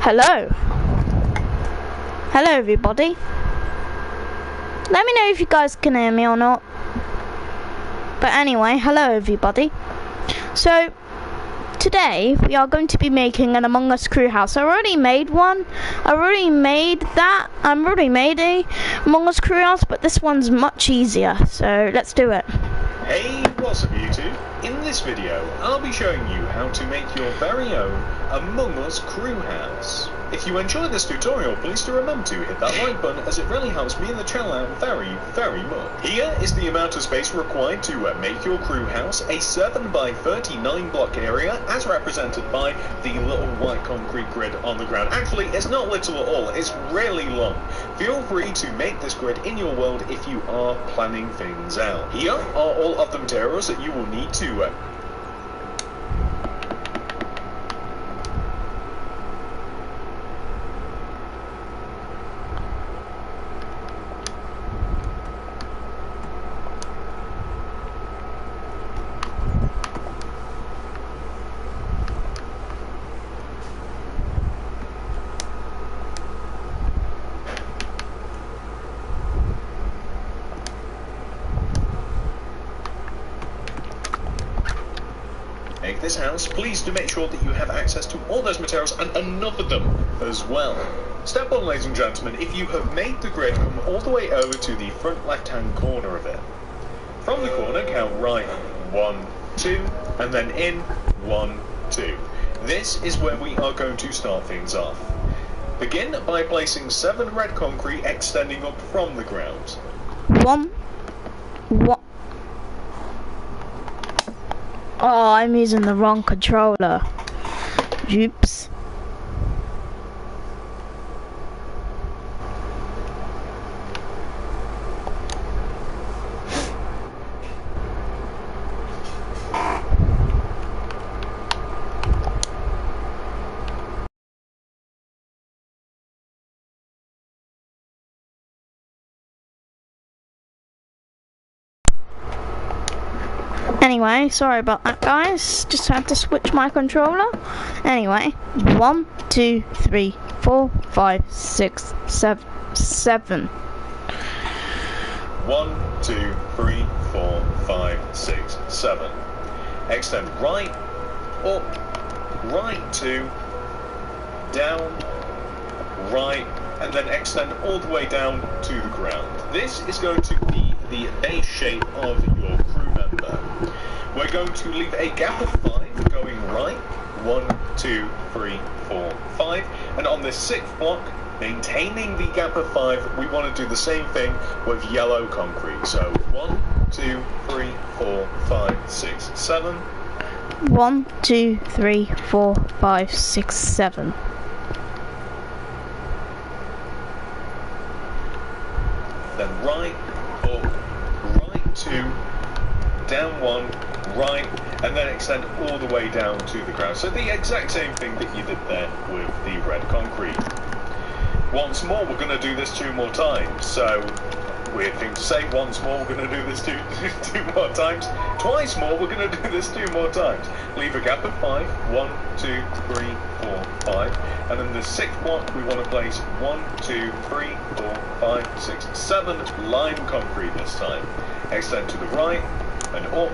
Hello. Hello everybody. Let me know if you guys can hear me or not. But anyway, hello everybody. So, today we are going to be making an Among Us crew house. I already made one. I already made a Among Us crew house, but this one's much easier. So, let's do it. Hey, what's up YouTube? In this video, I'll be showing you how to make your very own Among Us crew house. If you enjoyed this tutorial, please do remember to hit that like button, as it really helps me and the channel out very, very much. Here is the amount of space required to make your crew house, a 7 by 39 block area, as represented by the little white concrete grid on the ground. Actually, it's not little at all, it's really long. Feel free to make this grid in your world if you are planning things out. Here are all of the materials that you will need to make this house. Please do make sure that you have access to all those materials and enough of them as well. Step 1, ladies and gentlemen, if you have made the grid, come all the way over to the front left-hand corner of it. From the corner, count right 1, 2, and then in 1, 2. This is where we are going to start things off. Begin by placing 7 red concrete extending up from the ground. One. Oh, I'm using the wrong controller. Oops. Anyway, sorry about that, guys. Just had to switch my controller. Anyway, 1, 2, 3, 4, 5, 6, 7. 1, 2, 3, 4, 5, 6, 7. Extend right, up, right 2, down, right, and then extend all the way down to the ground. This is going to be the base shape of your crew member. We're going to leave a gap of 5 going right, 1, 2, 3, 4, 5, and on this 6th block, maintaining the gap of 5, we want to do the same thing with yellow concrete. So 1, 2, 3, 4, 5, 6, 7. 1, 2, 3, 4, 5, 6, 7. Then right, up, right 2, down 1, right, and then extend all the way down to the ground. So the exact same thing that you did there with the red concrete. Once more, we're going to do this 2 more times. So, weird thing to say, once more we're going to do this 2 more times. Twice more, we're going to do this 2 more times. Leave a gap of 5, 1, 2, 3, 4, 5. And in the 6th block, we want to place 1, 2, 3, 4, 5, 6, 7 lime concrete this time. Extend to the right and up,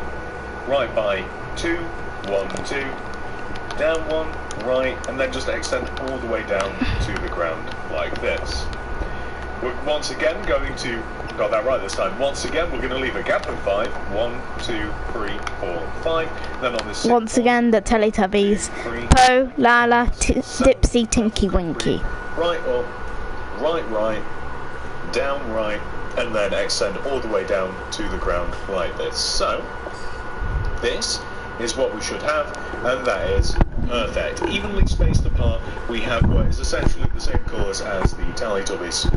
right by 2, 1, 2, down 1, right, and then just extend all the way down to the ground like this. We're once again going to, got that right this time, once again we're going to leave a gap of 5, 1, 2, 3, 4, 5, then on this once again the Teletubbies, Po, Lala, Dipsy, Tinky Winky. Right up, right, down right, and then extend all the way down to the ground like this. So, this is what we should have, and that is perfect. Evenly spaced apart, we have what is essentially the same colours as the Teletubbies.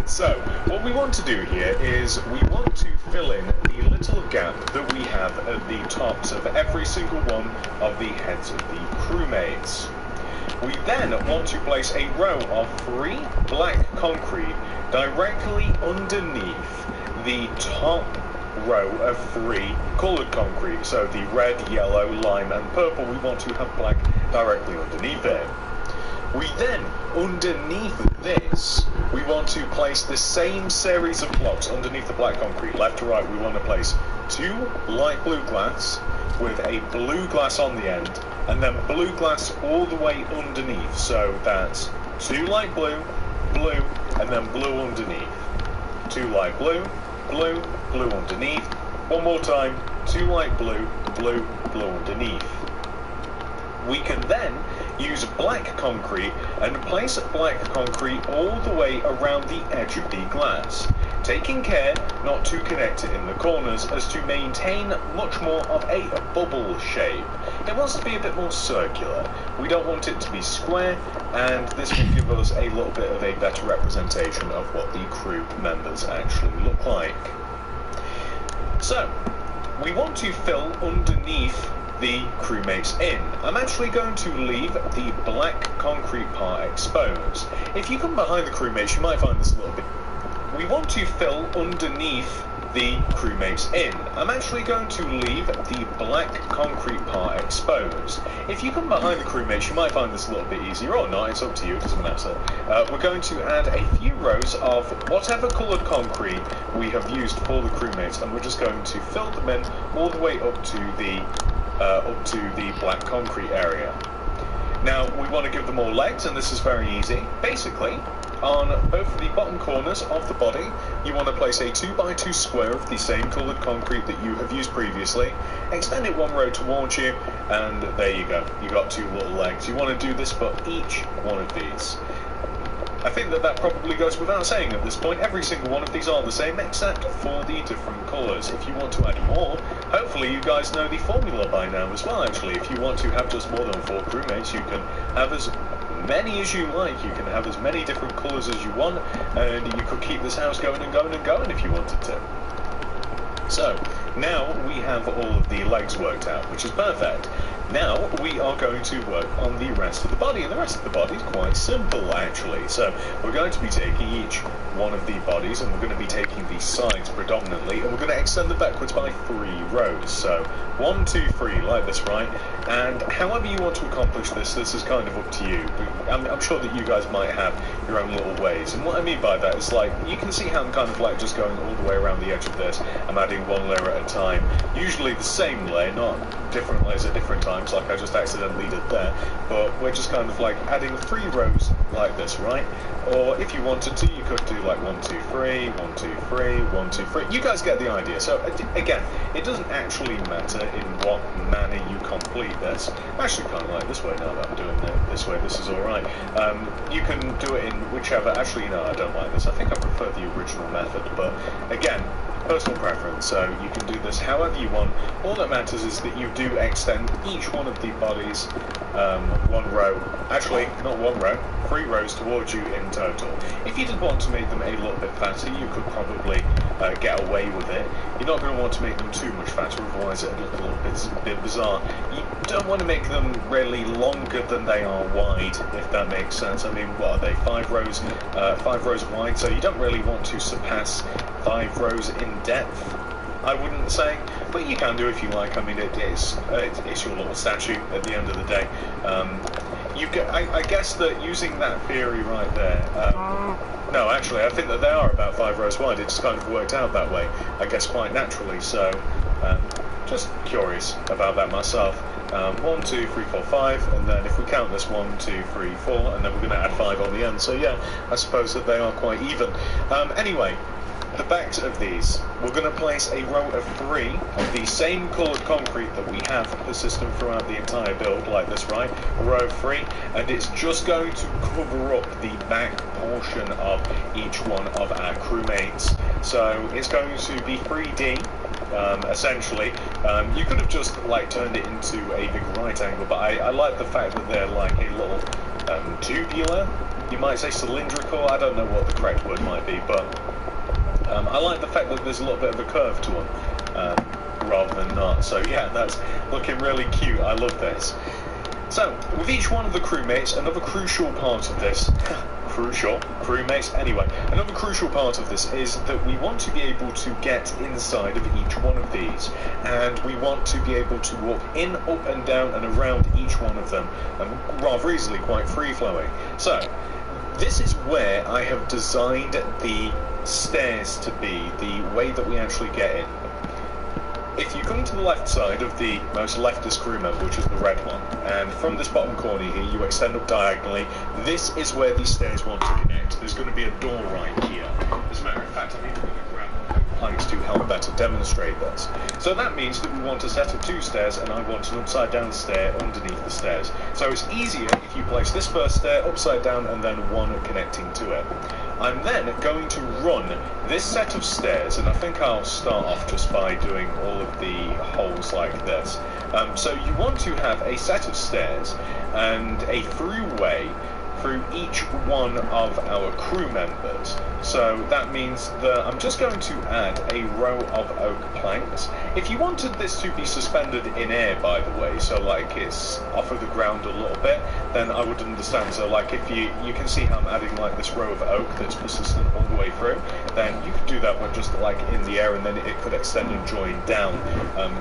So, what we want to do here is we want to fill in the little gap that we have at the tops of every single one of the heads of the crewmates. We then want to place a row of 3 black concrete directly underneath the top row of 3 coloured concrete. So the red, yellow, lime and purple, we want to have black directly underneath it. We then, underneath this, we want to place the same series of blocks underneath the black concrete. Left to right, we want to place 2 light blue glass with a blue glass on the end, and then blue glass all the way underneath. So that's 2 light blue, blue, and then blue underneath. 2 light blue, blue, blue underneath. One more time, 2 light blue, blue, blue underneath. We can then use black concrete and place black concrete all the way around the edge of the glass, taking care not to connect it in the corners as to maintain much more of a bubble shape. It wants to be a bit more circular. We don't want it to be square, and this will give us a little bit of a better representation of what the crew members actually look like. So, we want to fill underneath the crewmates in. I'm actually going to leave the black concrete part exposed. If you come behind the crewmates, you might find this a little bit. We want to fill underneath the crewmates in. I'm actually going to leave the black concrete part exposed. If you come behind the crewmates, you might find this a little bit easier, or not, it's up to you, it doesn't matter. We're going to add a few rows of whatever coloured concrete we have used for the crewmates, and we're just going to fill them in all the way up to the black concrete area. Now, we want to give them all legs, and this is very easy. Basically, on both of the bottom corners of the body, you want to place a 2x2 square of the same coloured concrete that you have used previously. Extend it 1 row towards you, and there you go. You got 2 little legs. You want to do this for each one of these. I think that probably goes without saying at this point. Every single one of these are the same, except for the different colours. If you want to add more, hopefully you guys know the formula by now as well, actually. If you want to have just more than 4 crewmates, you can have as many as you like. You can have as many different colours as you want, and you could keep this house going and going and going if you wanted to. So, now we have all of the legs worked out, which is perfect. Now we are going to work on the rest of the body, and the rest of the body is quite simple actually. So we're going to be taking each one of the bodies, and we're going to be taking the sides predominantly, and we're going to extend them backwards by 3 rows. So 1, 2, 3, like this, right? And however you want to accomplish this is kind of up to you. I'm sure that you guys might have your own little ways, and what I mean by that is, like, you can see how I'm kind of like just going all the way around the edge of this. I'm adding 1 layer at a time, usually the same layer, not different layers at different times, like I just accidentally did there, but we're just kind of like adding 3 rows like this, right? Or if you wanted to, you could do like 1, 2, 3, 1, 2, 3, 1, 2, 3. You guys get the idea. So again, it doesn't actually matter in what manner you complete this. I actually kind of like this way now that I'm doing it this way. This is alright. You can do it in whichever. Actually, no, I don't like this. I think I prefer the original method, but again, personal preference, so you can do this however you want. All that matters is that you do extend each one of the bodies 1 row, actually not 1 row, 3 rows towards you in total. If you did want to make them a little bit fatter, you could probably get away with it. You're not going to want to make them too much fatter, otherwise it'd look a little bit bizarre. You don't want to make them really longer than they are wide, if that makes sense. I mean, what are they, 5 rows wide, so you don't really want to surpass 5 rows in depth, I wouldn't say, but you can do if you like. I mean, it's your little statue at the end of the day. I guess that using that theory right there, no, actually, I think that they are about 5 rows wide. It's kind of worked out that way, I guess, quite naturally. So, just curious about that myself. 1, 2, 3, 4, 5, and then if we count this 1, 2, 3, 4, and then we're going to add 5 on the end. So yeah, I suppose that they are quite even. Anyway, the backs of these, we're going to place a row of 3 of the same coloured concrete that we have persistent throughout the entire build, like this, right? A row of 3, and it's just going to cover up the back portion of each one of our crewmates. So it's going to be 3D. Essentially, you could have just like turned it into a big right angle, but I like the fact that they're like a little tubular, you might say cylindrical, I don't know what the correct word might be, but I like the fact that there's a little bit of a curve to them, rather than not. So yeah, that's looking really cute. I love this. So, with each one of the crewmates, another crucial part of this, crucial, crewmates, anyway, another crucial part of this is that we want to be able to get inside of each one of these, and we want to be able to walk in, up and down and around each one of them, rather easily, quite free-flowing. So, this is where I have designed the stairs to be, the way that we actually get in. If you come to the left side of the most leftist crew member, which is the red one, and from this bottom corner here, you extend up diagonally, this is where these stairs want to connect. There's going to be a door right here. As a matter of fact, I'm even going to grab planks to help better demonstrate this. So that means that we want a set of 2 stairs, and I want an upside down stair underneath the stairs. So it's easier if you place this first stair upside down and then one connecting to it. I'm then going to run this set of stairs, and I think I'll start off just by doing all of the holes like this. So you want to have a set of stairs and a throughway through each one of our crew members. So that means that I'm just going to add a row of oak planks. If you wanted this to be suspended in air, by the way, so like it's off of the ground a little bit, then I would understand. So like if you can see how I'm adding like this row of oak that's persistent all the way through, then you could do that one just like in the air, and then it could extend and join down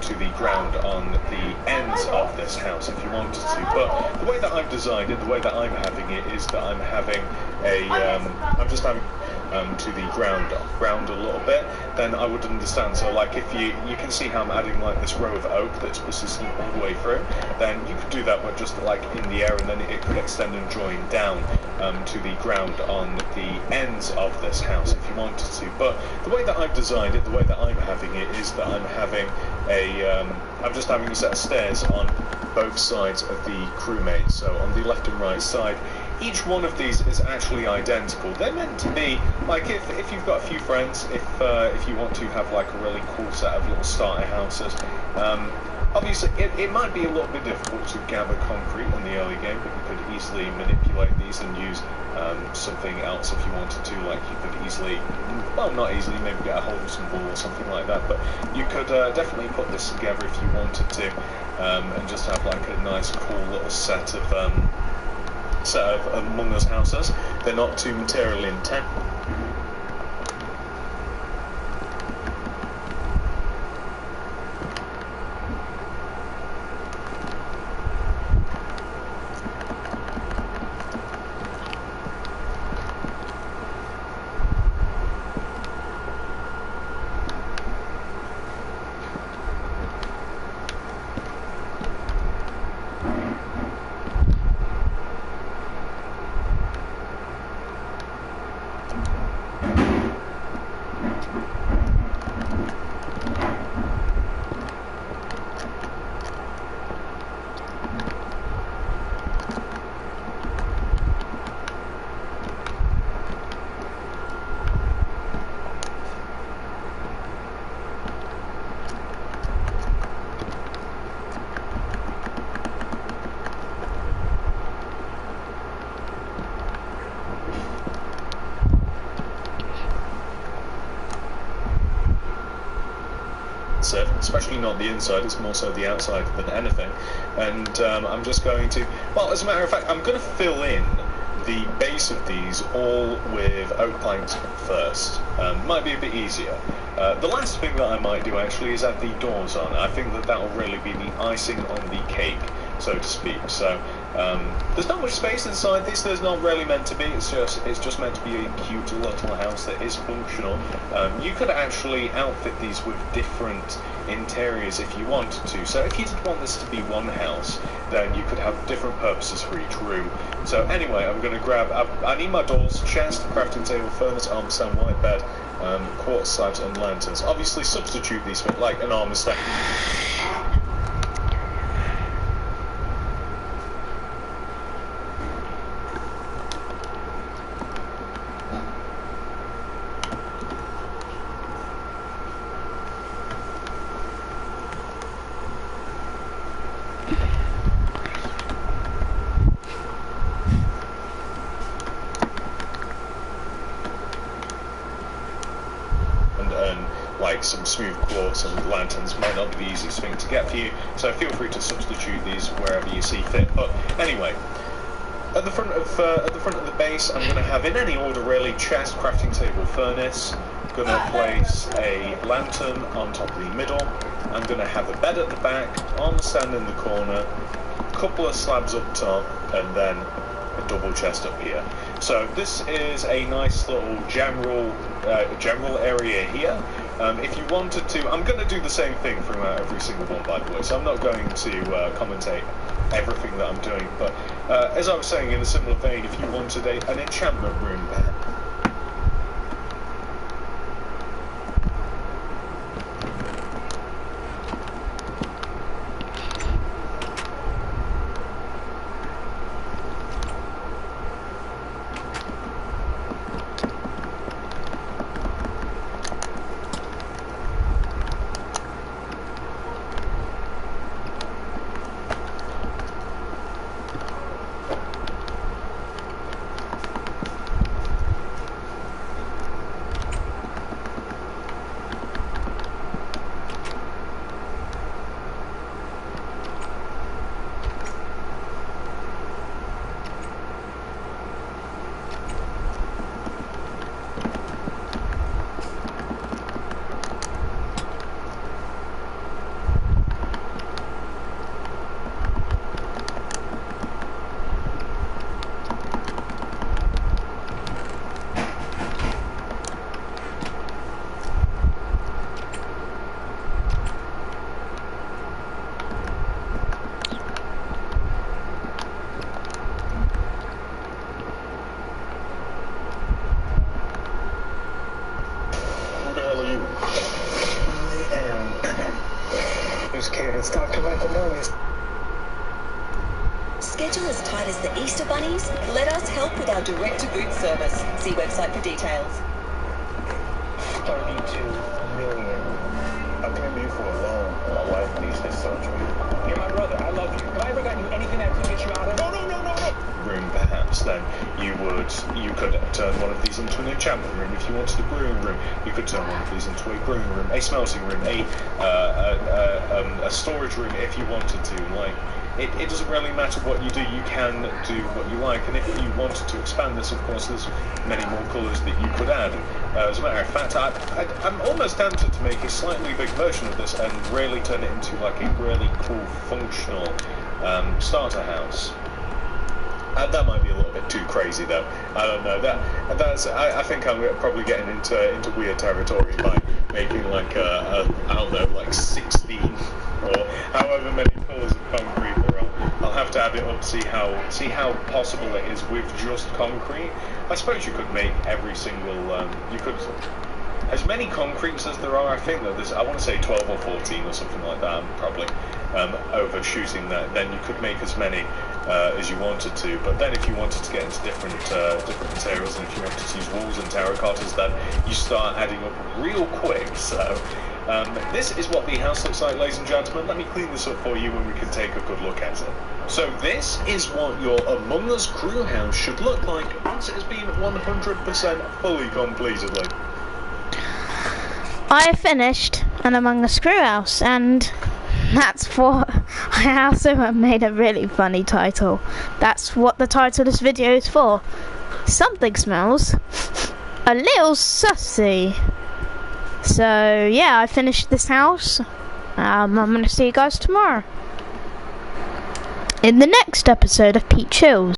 to the ground on the ends of this house if you wanted to. But the way that I've designed it, the way that I'm having it, is that I'm having a, I'm just having to the ground a little bit, then I would understand. So like if you can see how I'm adding like this row of oak that's persistent all the way through, then you could do that but just like in the air, and then it could extend and join down to the ground on the ends of this house if you wanted to. But the way that I've designed it, the way that I'm having it, is that I'm having a I'm just having a set of stairs on both sides of the crewmates. So on the left and right side, each one of these is actually identical. They're meant to be, like if you've got a few friends, if you want to have like a really cool set of little starter houses, obviously it might be a little bit difficult to gather concrete in the early game, but you could easily manipulate these and use something else if you wanted to. Like you could easily, well not easily, maybe get a hold of some wool or something like that, but you could definitely put this together if you wanted to, and just have like a nice cool little set of Among Us houses. They're not too materially intense. Especially not the inside, it's more so the outside than anything. And I'm just going to, well, as a matter of fact, I'm going to fill in the base of these all with oak planks first. Might be a bit easier. The last thing that I might do actually is add the doors on. I think that will really be the icing on the cake, so to speak. So there's not much space inside this. There's not really meant to be. It's just meant to be a cute little house that is functional. You could actually outfit these with different interiors if you wanted to. So if you did want this to be one house, then you could have different purposes for each room. So anyway, I'm going to grab, I need my doors, chest, crafting table, furnace, armor stand, white bed, quartz slabs and lanterns. Obviously substitute these for like an armor stand. some smooth quartz and lanterns might not be the easiest thing to get for you, so feel free to substitute these wherever you see fit. But anyway, at the front of the base, I'm going to have, in any order really, chest, crafting table, furnace. Going to place a lantern on top of the middle. I'm going to have a bed at the back, armor stand in the corner, a couple of slabs up top, and then a double chest up here. So this is a nice little general area here. If you wanted to, I'm going to do the same thing throughout every single one, by the way, so I'm not going to commentate everything that I'm doing, but as I was saying, in a similar vein, if you wanted an enchantment room there, Stop collecting noise. Schedule as tight as the Easter bunnies? Let us help with our direct-to-boot service. See website for details. 32 million. I came to you for a loan. My wife needs this surgery. You're my brother. I love you. Have I ever gotten you anything that could get you out of? No. room perhaps, then you could turn one of these into an enchantment room. If you wanted a brewing room, you could turn one of these into a brewing room, a smelting room, a storage room if you wanted to. Like, it doesn't really matter what you do, you can do what you like, and if you wanted to expand this, of course, there's many more colours that you could add. As a matter of fact, I'm almost tempted to make a slightly big version of this and really turn it into like a really cool, functional starter house. That might be a little bit too crazy, though. I don't know. I think I'm probably getting into weird territory by making like I don't know, like 16 or however many colours of concrete there are. I'll have to add it up, see how possible it is with just concrete. I suppose you could make every single you could. As many concretes as there are, I think that there's, I want to say 12 or 14 or something like that, I'm probably overshooting that. Then you could make as many as you wanted to, but then if you wanted to get into different materials, and if you wanted to use walls and terracottas, then you start adding up real quick. So this is what the house looks like, ladies and gentlemen. Let me clean this up for you and we can take a good look at it. So this is what your Among Us crew house should look like once it has been 100% fully completed. I have finished an Among Us crew house, and that's what I also have made a really funny title. That's what the title of this video is for. Something smells a little sussy. So yeah, I finished this house. I'm going to see you guys tomorrow in the next episode of Pete Chills.